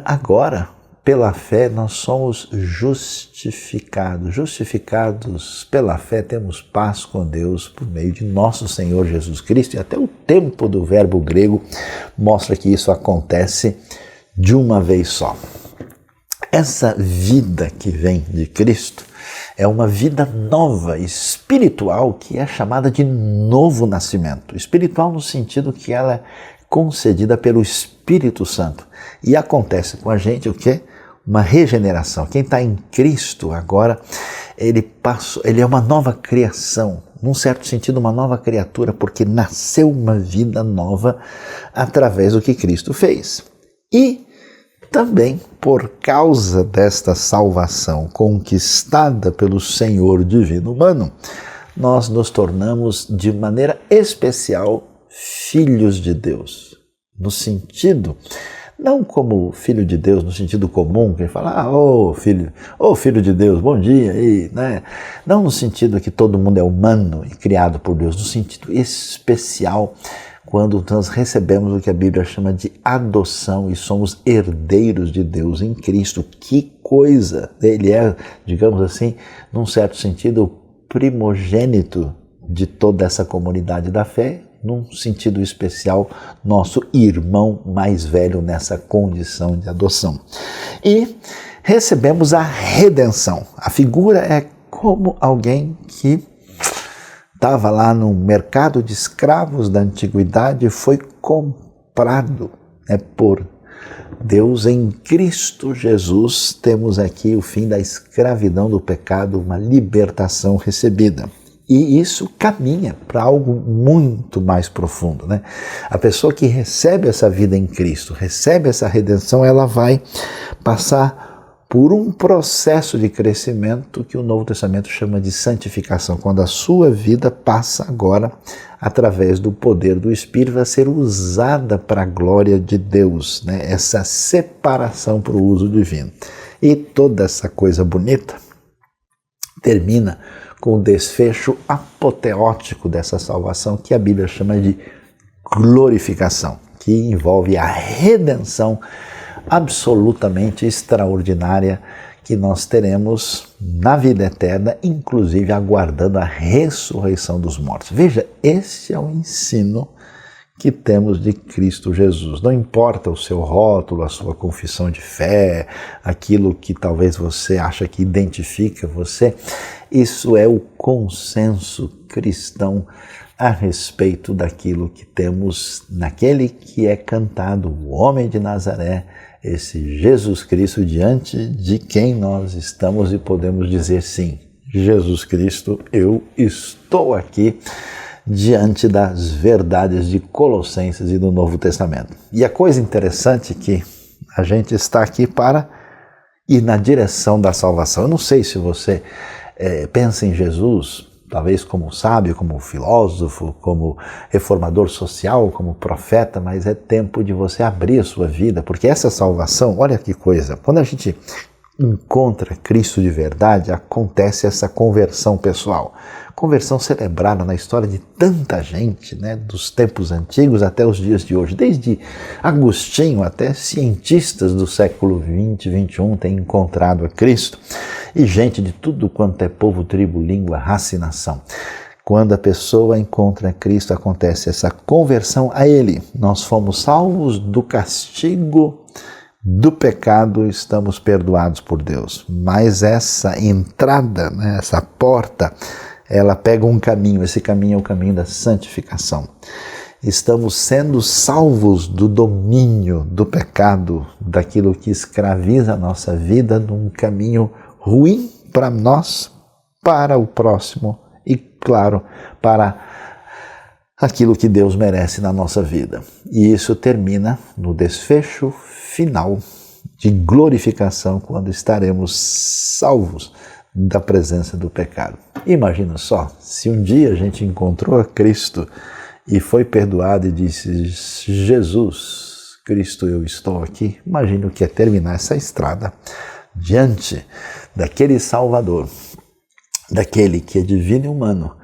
agora, pela fé, nós somos justificados. Justificados pela fé, temos paz com Deus por meio de nosso Senhor Jesus Cristo. E até o tempo do verbo grego mostra que isso acontece de uma vez só. Essa vida que vem de Cristo é uma vida nova, espiritual, que é chamada de novo nascimento. Espiritual no sentido que ela é concedida pelo Espírito Santo. E acontece com a gente o quê? Uma regeneração. Quem está em Cristo agora, ele é uma nova criação. Num certo sentido, uma nova criatura, porque nasceu uma vida nova através do que Cristo fez. E também, por causa desta salvação conquistada pelo Senhor Divino Humano, nós nos tornamos de maneira especial filhos de Deus. No sentido, não como filho de Deus no sentido comum, que fala, filho de Deus, bom dia, né? Não no sentido que todo mundo é humano e criado por Deus, no sentido especial, quando nós recebemos o que a Bíblia chama de adoção e somos herdeiros de Deus em Cristo. Que coisa! Ele é, digamos assim, num certo sentido, o primogênito de toda essa comunidade da fé, num sentido especial, nosso irmão mais velho nessa condição de adoção. E recebemos a redenção. A figura é como alguém que estava lá no mercado de escravos da antiguidade e foi comprado por Deus em Cristo Jesus. Temos aqui o fim da escravidão do pecado, uma libertação recebida. E isso caminha para algo muito mais profundo, né? A pessoa que recebe essa vida em Cristo, recebe essa redenção, ela vai passar por um processo de crescimento que o Novo Testamento chama de santificação, quando a sua vida passa agora, através do poder do Espírito, a ser usada para a glória de Deus, né? Essa separação para o uso divino. E toda essa coisa bonita termina com o desfecho apoteótico dessa salvação, que a Bíblia chama de glorificação, que envolve a redenção absolutamente extraordinária que nós teremos na vida eterna, inclusive aguardando a ressurreição dos mortos. Veja, esse é o ensino que temos de Cristo Jesus. Não importa o seu rótulo, a sua confissão de fé, aquilo que talvez você acha que identifica você, isso é o consenso cristão a respeito daquilo que temos naquele que é cantado, o homem de Nazaré, esse Jesus Cristo, diante de quem nós estamos e podemos dizer sim, Jesus Cristo, eu estou aqui diante das verdades de Colossenses e do Novo Testamento. E a coisa interessante é que a gente está aqui para ir na direção da salvação. Eu não sei se você pensa em Jesus, talvez como sábio, como filósofo, como reformador social, como profeta, mas é tempo de você abrir a sua vida, porque essa salvação, olha que coisa, quando a gente encontra Cristo de verdade, acontece essa conversão pessoal. Conversão celebrada na história de tanta gente, né, dos tempos antigos até os dias de hoje. Desde Agostinho até cientistas do século 20, 21 têm encontrado a Cristo. E gente de tudo quanto é povo, tribo, língua, raça e nação. Quando a pessoa encontra Cristo, acontece essa conversão a Ele. Nós fomos salvos do castigo do pecado, estamos perdoados por Deus. Mas essa entrada, né, essa porta, ela pega um caminho, esse caminho é o caminho da santificação. Estamos sendo salvos do domínio do pecado, daquilo que escraviza a nossa vida num caminho ruim para nós, para o próximo e, claro, para aquilo que Deus merece na nossa vida. E isso termina no desfecho final de glorificação, quando estaremos salvos da presença do pecado. Imagina só, se um dia a gente encontrou a Cristo e foi perdoado e disse, Jesus, Cristo, eu estou aqui. Imagina o que é terminar essa estrada diante daquele Salvador, daquele que é divino e humano,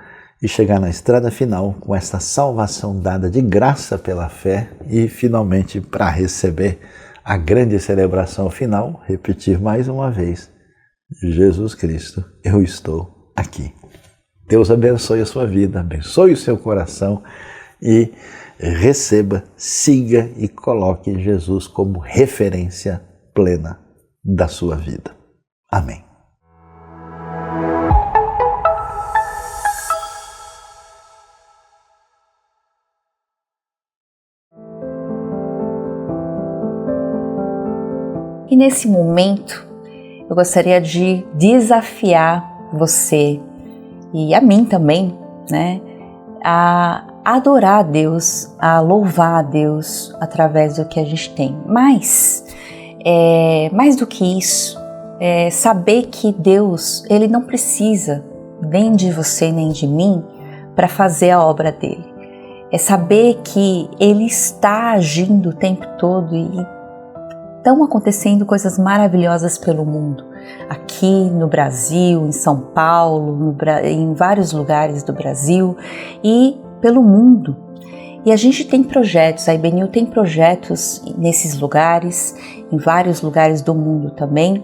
e chegar na estrada final com essa salvação dada de graça pela fé e finalmente para receber a grande celebração final, repetir mais uma vez, Jesus Cristo, eu estou aqui. Deus abençoe a sua vida, abençoe o seu coração e receba, siga e coloque Jesus como referência plena da sua vida. Amém. E nesse momento, eu gostaria de desafiar você e a mim também, né, a adorar a Deus, a louvar a Deus através do que a gente tem. Mas, mais do que isso, saber que Deus, Ele não precisa nem de você nem de mim para fazer a obra dele. É saber que Ele está agindo o tempo todo e estão acontecendo coisas maravilhosas pelo mundo. Aqui no Brasil, em São Paulo, em vários lugares do Brasil e pelo mundo. E a gente tem projetos, a IBNU tem projetos nesses lugares, em vários lugares do mundo também,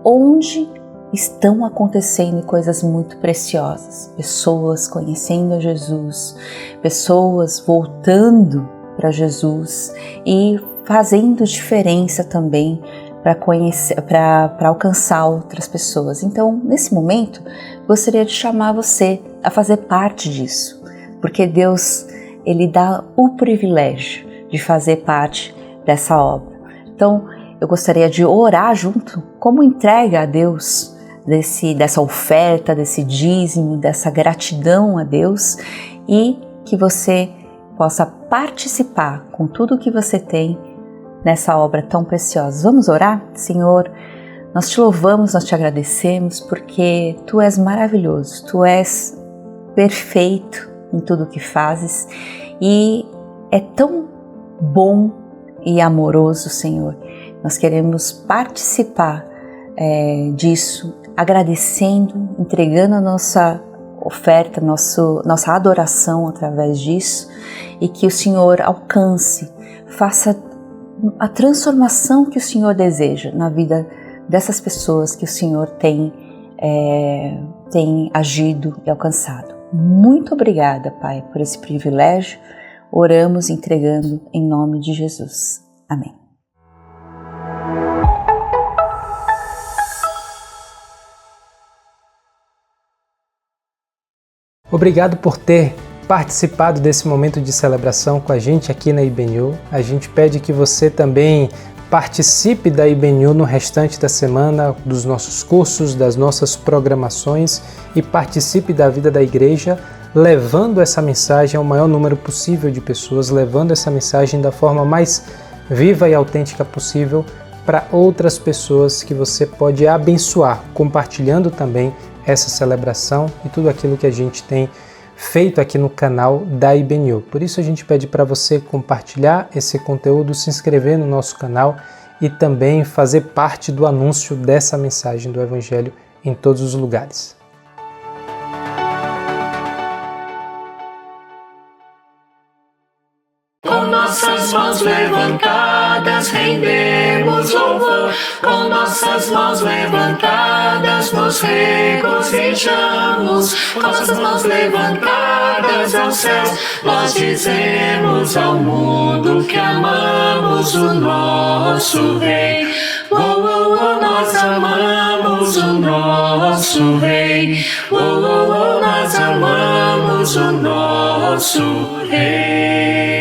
onde estão acontecendo coisas muito preciosas. Pessoas conhecendo a Jesus, pessoas voltando para Jesus e fazendo diferença também para alcançar outras pessoas. Então, nesse momento, gostaria de chamar você a fazer parte disso, porque Deus, Ele dá o privilégio de fazer parte dessa obra. Então, eu gostaria de orar junto, como entrega a Deus dessa oferta, desse dízimo, dessa gratidão a Deus, e que você possa participar com tudo que você tem nessa obra tão preciosa. Vamos orar? Senhor, nós te louvamos, nós te agradecemos, porque Tu és maravilhoso, Tu és perfeito em tudo que fazes e é tão bom e amoroso, Senhor. Nós queremos participar disso, agradecendo, entregando a nossa oferta, nossa adoração através disso, e que o Senhor alcance, faça a transformação que o Senhor deseja na vida dessas pessoas que o Senhor tem agido e alcançado. Muito obrigada, Pai, por esse privilégio. Oramos entregando em nome de Jesus. Amém. Obrigado por ter participado desse momento de celebração com a gente aqui na IBNU. A gente pede que você também participe da IBNU no restante da semana, dos nossos cursos, das nossas programações, e participe da vida da igreja, levando essa mensagem ao maior número possível de pessoas, levando essa mensagem da forma mais viva e autêntica possível para outras pessoas que você pode abençoar, compartilhando também essa celebração e tudo aquilo que a gente tem feito aqui no canal da IBNU. Por isso a gente pede para você compartilhar esse conteúdo, se inscrever no nosso canal e também fazer parte do anúncio dessa mensagem do Evangelho em todos os lugares. Com nossas mãos levantadas rendemos louvor, com nossas mãos levantadas nos regozijamos, com nossas mãos levantadas aos céus, nós dizemos ao mundo que amamos o nosso Rei. Oh, oh, oh, nós amamos o nosso Rei. Oh, oh, oh, nós amamos o nosso Rei.